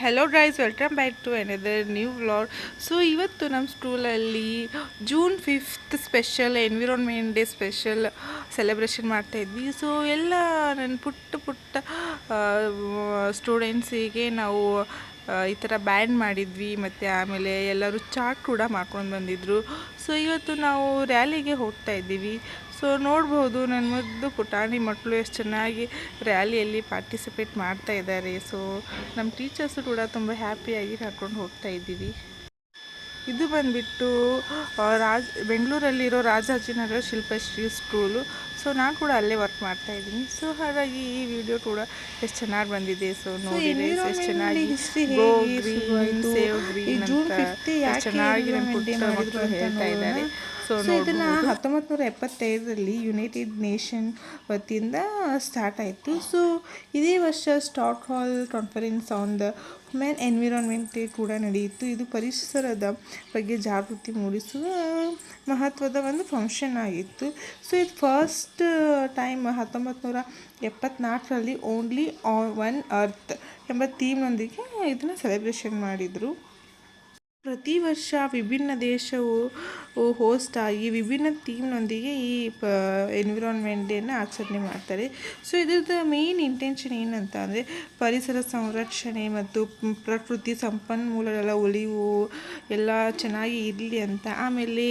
Hello guys, welcome back to another new vlog. So ಇವತ್ತು ನಮ್ಮ ಸ್ಕೂಲಲ್ಲಿ June 5th special environment day special celebration ಮಾಡ್ತಾಯಿದ್ವಿ. So ಎಲ್ಲ ನನ್ನ ಪುಟ್ಟ ಪುಟ್ಟ ಸ್ಟೂಡೆಂಟ್ಸಿಗೆ ನಾವು ಈ ಥರ ಬ್ಯಾಂಡ್ ಮಾಡಿದ್ವಿ. ಮತ್ತು ಆಮೇಲೆ ಎಲ್ಲರೂ ಚಾಟ್ ಕೂಡ ಮಾಡ್ಕೊಂಡು ಬಂದಿದ್ದರು. ಸೊ ಇವತ್ತು ನಾವು ರ್ಯಾಲಿಗೆ ಹೋಗ್ತಾ ಇದ್ದೀವಿ. ಸೊ ನೋಡ್ಬೋದು ನನ್ನ ಮುದ್ದು ಪುಟಾಣಿ ಮಕ್ಕಳು ಎಷ್ಟು ಚೆನ್ನಾಗಿ ರ್ಯಾಲಿಯಲ್ಲಿ ಪಾರ್ಟಿಸಿಪೇಟ್ ಮಾಡ್ತಾ ಇದ್ದಾರೆ. ಸೊ ನಮ್ಮ ಟೀಚರ್ಸು ಕೂಡ ತುಂಬ ಹ್ಯಾಪಿಯಾಗಿ ಕರ್ಕೊಂಡು ಹೋಗ್ತಾ ಇದ್ದೀವಿ. ಇದು ಬಂದುಬಿಟ್ಟು ಬೆಂಗಳೂರಲ್ಲಿರೋ ರಾಜಾಜಿನಗರ ಶಿಲ್ಪಶ್ರೀ ಸ್ಕೂಲು. ಸೊ ನಾನು ಕೂಡ ಅಲ್ಲೇ ವರ್ಕ್ ಮಾಡ್ತಾ ಇದ್ದೀನಿ. ಸೊ ಹಾಗಾಗಿ ಈ ವಿಡಿಯೋ ಕೂಡ ಎಷ್ಟು ಚೆನ್ನಾಗಿ ಬಂದಿದೆ. ಸೊ ನೋಡಿ ಎಷ್ಟು ಚೆನ್ನಾಗಿ ಗೋ ಗ್ರೀನ್ ಸೇವ್ ಗ್ರೀನ್ ಅಂತ ಚೆನ್ನಾಗಿ ನಮ್ಮ ಪುಟ್ಟ ಮಕ್ಕಳು ಹೇಳ್ತಾ ಇದ್ದಾರೆ. ಸೊ ಇದನ್ನು 1975ರಲ್ಲಿ ಯುನೈಟೆಡ್ ನೇಷನ್ ವತಿಯಿಂದ ಸ್ಟಾರ್ಟ್ ಆಯಿತು. ಸೊ ಇದೇ ವರ್ಷ stock hall conference on the human environment ಕೂಡ ನಡೆಯಿತು. ಇದು ಪರಿಸರದ ಬಗ್ಗೆ ಜಾಗೃತಿ ಮೂಡಿಸುವ ಮಹತ್ವದ ಒಂದು ಫಂಕ್ಷನ್ ಆಗಿತ್ತು. ಸೊ ಇದು ಫಸ್ಟ್ ಟೈಮ್ 1974ರಲ್ಲಿ ಓನ್ಲಿ ಒನ್ ಅರ್ತ್ ಎಂಬ ಥೀಮ್ನೊಂದಿಗೆ ಇದನ್ನು ಸೆಲೆಬ್ರೇಷನ್ ಮಾಡಿದರು. ಪ್ರತಿ ವರ್ಷ ವಿಭಿನ್ನ ದೇಶವು ಹೋಸ್ಟ್ ಆಗಿ ವಿಭಿನ್ನ ಥೀಮ್ನೊಂದಿಗೆ ಈ ಎನ್ವಿರಾನ್ಮೆಂಟ್ ಡೇನ ಆಚರಣೆ ಮಾಡ್ತಾರೆ. ಸೊ ಇದ್ರದ್ದು ಮೇನ್ ಇಂಟೆನ್ಷನ್ ಏನಂತ ಅಂದರೆ ಪರಿಸರ ಸಂರಕ್ಷಣೆ ಮತ್ತು ಪ್ರಕೃತಿ ಸಂಪನ್ಮೂಲಗಳ ಉಳಿವು ಎಲ್ಲ ಚೆನ್ನಾಗಿ ಇರಲಿ ಅಂತ. ಆಮೇಲೆ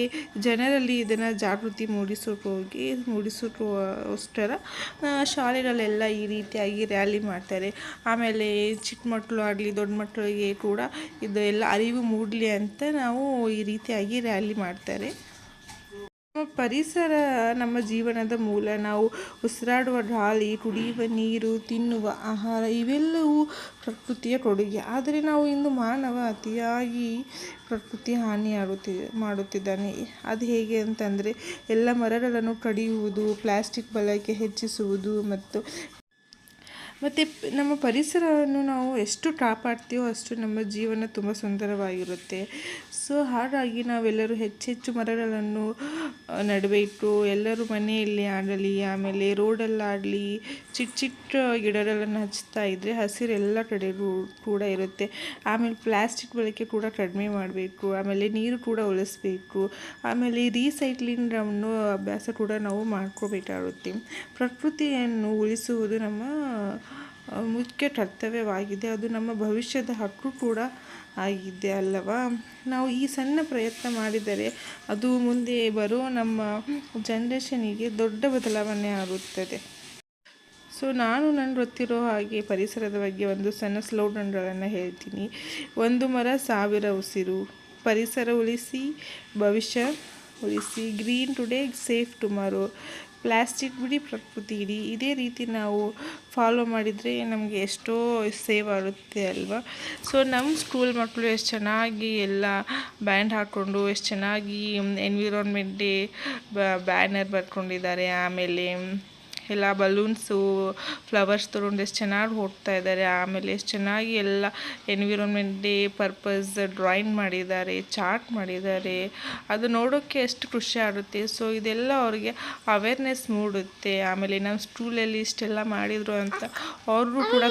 ಜನರಲ್ಲಿ ಇದನ್ನು ಜಾಗೃತಿ ಮೂಡಿಸೋಕ್ಕೋಸ್ಕರ ಶಾಲೆಗಳೆಲ್ಲ ಈ ರೀತಿಯಾಗಿ ರ್ಯಾಲಿ ಮಾಡ್ತಾರೆ. ಆಮೇಲೆ ಚಿಕ್ಕ ಮಕ್ಕಳು ಆಗಲಿ ದೊಡ್ಡ ಮಕ್ಕಳಿಗೆ ಕೂಡ ಇದು ಎಲ್ಲ ಅರಿವು ಮೂಡಲಿ ಅಂತ ನಾವು ಈ ರೀತಿಯಾಗಿ ರ್ಯಾಲಿ ಮಾಡ್ತಾರೆ. ನಮ್ಮ ಪರಿಸರ ನಮ್ಮ ಜೀವನದ ಮೂಲ. ನಾವು ಉಸಿರಾಡುವ ಗಾಳಿ, ಕುಡಿಯುವ ನೀರು, ತಿನ್ನುವ ಆಹಾರ ಇವೆಲ್ಲವೂ ಪ್ರಕೃತಿಯ ಕೊಡುಗೆ. ಆದರೆ ನಾವು ಇಂದು ಮಾನವ ಅತಿಯಾಗಿ ಪ್ರಕೃತಿ ಮಾಡುತ್ತಿದ್ದಾನೆ. ಅದು ಹೇಗೆ ಅಂತಂದರೆ ಎಲ್ಲ ಮರಗಳನ್ನು ಕಡಿಯುವುದು, ಪ್ಲಾಸ್ಟಿಕ್ ಬಳಕೆ ಹೆಚ್ಚಿಸುವುದು ಮತ್ತು ನಮ್ಮ ಪರಿಸರವನ್ನು ನಾವು ಎಷ್ಟು ಕಾಪಾಡ್ತೀವೋ ಅಷ್ಟು ನಮ್ಮ ಜೀವನ ತುಂಬ ಸುಂದರವಾಗಿರುತ್ತೆ. ಸೊ ಹಾಗಾಗಿ ನಾವೆಲ್ಲರೂ ಹೆಚ್ಚೆಚ್ಚು ಮರಗಳನ್ನು ನೆಡಬೇಕು. ಎಲ್ಲರೂ ಮನೆಯಲ್ಲಿ ಆಗಲಿ ಆಮೇಲೆ ರೋಡಲ್ಲಾಗಲಿ ಚಿಕ್ಕ ಚಿಕ್ಕ ಗಿಡಗಳನ್ನು ಹಚ್ತಾ ಇದ್ದರೆ ಹಸಿರೆಲ್ಲ ಕಡೆಗೂ ಕೂಡ ಇರುತ್ತೆ. ಆಮೇಲೆ ಪ್ಲಾಸ್ಟಿಕ್ ಬಳಕೆ ಕೂಡ ಕಡಿಮೆ ಮಾಡಬೇಕು. ಆಮೇಲೆ ನೀರು ಕೂಡ ಉಳಿಸ್ಬೇಕು. ಆಮೇಲೆ ರೀಸೈಕ್ಲಿಂಗ್ ಅನ್ನೋ ಅಭ್ಯಾಸ ಕೂಡ ನಾವು ಮಾಡ್ಕೋಬೇಕಾಗುತ್ತೆ. ಪ್ರಕೃತಿಯನ್ನು ಉಳಿಸುವುದು ನಮ್ಮ ಮುಖ್ಯ ಕರ್ತವ್ಯವಾಗಿದೆ. ಅದು ನಮ್ಮ ಭವಿಷ್ಯದ ಹಕ್ಕು ಕೂಡ ಆಗಿದೆ ಅಲ್ಲವಾ. ನಾವು ಈ ಸಣ್ಣ ಪ್ರಯತ್ನ ಮಾಡಿದರೆ ಅದು ಮುಂದೆ ಬರೋ ನಮ್ಮ ಜನ್ರೇಷನಿಗೆ ದೊಡ್ಡ ಬದಲಾವಣೆ ಆಗುತ್ತದೆ. ಸೊ ನಾನು ನನಗೆ ಗೊತ್ತಿರೋ ಹಾಗೆ ಪರಿಸರದ ಬಗ್ಗೆ ಒಂದು ಸಣ್ಣ ಸ್ಲೋಗನ್ಗಳನ್ನು ಹೇಳ್ತೀನಿ. 1 ಮರ 1000 ಉಸಿರು, ಪರಿಸರ ಉಳಿಸಿ ಭವಿಷ್ಯ ಉಳಿಸಿ, green today safe tomorrow, plastic ಬಿಡಿ ಪ್ರಕೃತಿ ಇಡಿ. ಇದೇ ರೀತಿ ನಾವು ಫಾಲೋ ಮಾಡಿದರೆ ನಮಗೆ ಎಷ್ಟೋ ಸೇವ್ ಆಗುತ್ತೆ ಅಲ್ವಾ. ಸೊ ನಮ್ಮ ಸ್ಕೂಲ್ ಮಕ್ಕಳು ಎಷ್ಟು ಚೆನ್ನಾಗಿ ಎಲ್ಲ ಬ್ಯಾಂಡ್ ಹಾಕ್ಕೊಂಡು ಎಷ್ಟು ಚೆನ್ನಾಗಿ ಎನ್ವಿರಾನ್ಮೆಂಟ್ ಡೇ ಬ್ಯಾನರ್ ಬರ್ಕೊಂಡಿದ್ದಾರೆ. ಆಮೇಲೆ ಎಲ್ಲ ಬಲೂನ್ಸು ಫ್ಲವರ್ಸ್ ತೊಗೊಂಡು ಎಷ್ಟು ಚೆನ್ನಾಗಿ ಹೋಗ್ತಾ ಇದ್ದಾರೆ. ಆಮೇಲೆ ಎಷ್ಟು ಚೆನ್ನಾಗಿ ಎಲ್ಲ ಎನ್ವಿರಾನ್ಮೆಂಟ್ ಡೇ ಪರ್ಪಸ್ ಡ್ರಾಯಿಂಗ್ ಮಾಡಿದ್ದಾರೆ, ಚಾರ್ಟ್ ಮಾಡಿದ್ದಾರೆ. ಅದು ನೋಡೋಕ್ಕೆ ಎಷ್ಟು ಖುಷಿ ಆಗುತ್ತೆ. ಸೊ ಇದೆಲ್ಲ ಅವ್ರಿಗೆ ಅವೇರ್ನೆಸ್ ಮೂಡುತ್ತೆ. ಆಮೇಲೆ ನಮ್ಮ ಸ್ಕೂಲಲ್ಲಿ ಇಷ್ಟೆಲ್ಲ ಮಾಡಿದರು ಅಂತ ಅವ್ರಿಗೂ ಕೂಡ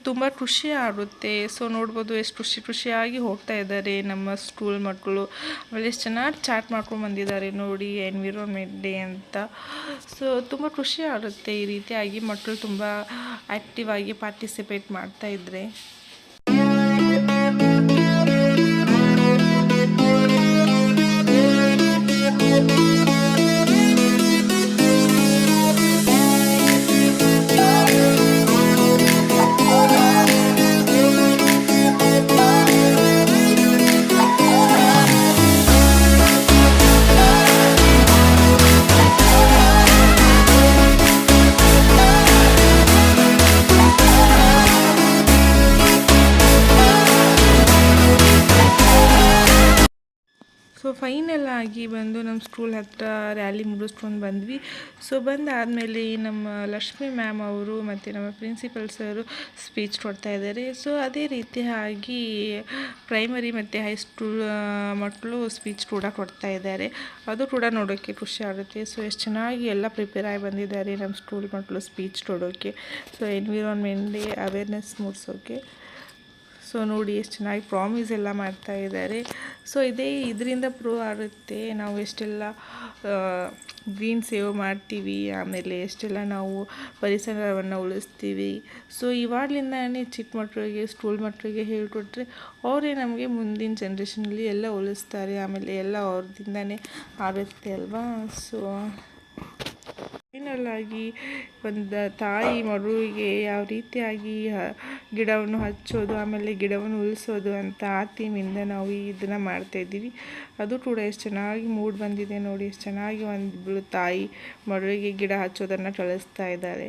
ತುಂಬ ಖುಷಿ ಆಗುತ್ತೆ. ಸೊ ನೋಡ್ಬೋದು ಎಷ್ಟು ಖುಷಿಯಾಗಿ ಹೋಗ್ತಾ ಇದ್ದಾರೆ ನಮ್ಮ ಸ್ಕೂಲ್ ಮಕ್ಕಳು. ಆಮೇಲೆ ಎಷ್ಟು ಚೆನ್ನಾಗಿ ಚಾಟ್ ಮಾಡ್ಕೊಂಡು ಬಂದಿದ್ದಾರೆ ನೋಡಿ ಎನ್ವಿರಾನ್ಮೆಂಟ್ ಡೇ ಅಂತ. ಸೊ ತುಂಬ ಖುಷಿ ಆಗುತ್ತೆ ಈ ರೀತಿಯಾಗಿ ಮಕ್ಕಳು ತುಂಬ ಆ್ಯಕ್ಟಿವ್ ಆಗಿ ಪಾರ್ಟಿಸಿಪೇಟ್ ಮಾಡ್ತಾಯಿದ್ರೆ. ಸೊ ಫೈನಲ್ ಆಗಿ ಬಂದು ನಮ್ಮ ಸ್ಕೂಲ್ ಹತ್ರ ರ್ಯಾಲಿ ಮುಗಿಸ್ಕೊಂಡು ಬಂದ್ವಿ. ಸೊ ಬಂದಾದಮೇಲೆ ನಮ್ಮ ಲಕ್ಷ್ಮಿ ಮ್ಯಾಮ್ ಅವರು ಮತ್ತು ನಮ್ಮ ಪ್ರಿನ್ಸಿಪಲ್ ಸರು ಸ್ಪೀಚ್ ಕೊಡ್ತಾ ಇದ್ದಾರೆ. ಸೊ ಅದೇ ರೀತಿಯಾಗಿ ಪ್ರೈಮರಿ ಮತ್ತು ಹೈಸ್ಕೂಲ್ ಮಕ್ಕಳು ಸ್ಪೀಚ್ ಕೂಡ ಕೊಡ್ತಾ ಇದ್ದಾರೆ. ಅದು ಕೂಡ ನೋಡೋಕ್ಕೆ ಖುಷಿ ಆಗುತ್ತೆ. ಸೊ ಎಷ್ಟು ಚೆನ್ನಾಗಿ ಎಲ್ಲ ಪ್ರಿಪೇರ್ ಆಗಿ ಬಂದಿದ್ದಾರೆ ನಮ್ಮ ಸ್ಕೂಲ್ ಮಕ್ಕಳು ಸ್ಪೀಚ್ ಕೊಡೋಕ್ಕೆ. ಸೊ ಎನ್ವಿರಾನ್ಮೆಂಟ್ ಡೇ ಅವೇರ್ನೆಸ್ ಮೂಡಿಸೋಕ್ಕೆ. ಸೊ ನೋಡಿ ಎಷ್ಟು ಚೆನ್ನಾಗಿ ಪ್ರಾಮಿಸ್ ಎಲ್ಲ ಮಾಡ್ತಾ ಇದ್ದಾರೆ. ಸೊ ಇದರಿಂದ ಪ್ರೂವ್ ಆಗುತ್ತೆ ನಾವು ಎಷ್ಟೆಲ್ಲ ಗ್ರೀನ್ ಸೇವ್ ಮಾಡ್ತೀವಿ, ಆಮೇಲೆ ಎಷ್ಟೆಲ್ಲ ನಾವು ಪರಿಸರವನ್ನು ಉಳಿಸ್ತೀವಿ. ಸೊ ಇವಾಗಲಿಂದಾನೇ ಚಿಕ್ಕ ಮಕ್ಕಳಿಗೆ, ಸ್ಕೂಲ್ ಮಕ್ಕಳಿಗೆ ಹೇಳಿಕೊಟ್ರೆ ಅವರೇ ನಮಗೆ ಮುಂದಿನ ಜನ್ರೇಷನಲ್ಲಿ ಎಲ್ಲ ಉಳಿಸ್ತಾರೆ, ಆಮೇಲೆ ಎಲ್ಲ ಅವ್ರದಿಂದನೇ ಆಗುತ್ತೆ ಅಲ್ವಾ. ಸೊ ಫೈನಲಾಗಿ ಒಂದು ತಾಯಿ ಮಗುವಿಗೆ ಯಾವ ರೀತಿಯಾಗಿ ಗಿಡವನ್ನು ಹಚ್ಚೋದು, ಆಮೇಲೆ ಗಿಡವನ್ನು ಉಳಿಸೋದು ಅಂತ ಆ ಥೀಮಿಂದ ನಾವು ಇದನ್ನು ಮಾಡ್ತಾಯಿದ್ದೀವಿ. ಅದು ಕೂಡ ಎಷ್ಟು ಚೆನ್ನಾಗಿ ಮೂಡ್ ಬಂದಿದೆ ನೋಡಿ, ಎಷ್ಟು ಚೆನ್ನಾಗಿ ಒಂದು ತಾಯಿ ಮಗುವಿಗೆ ಗಿಡ ಹಚ್ಚೋದನ್ನು ಕಲಿಸ್ತಾ ಇದ್ದಾರೆ.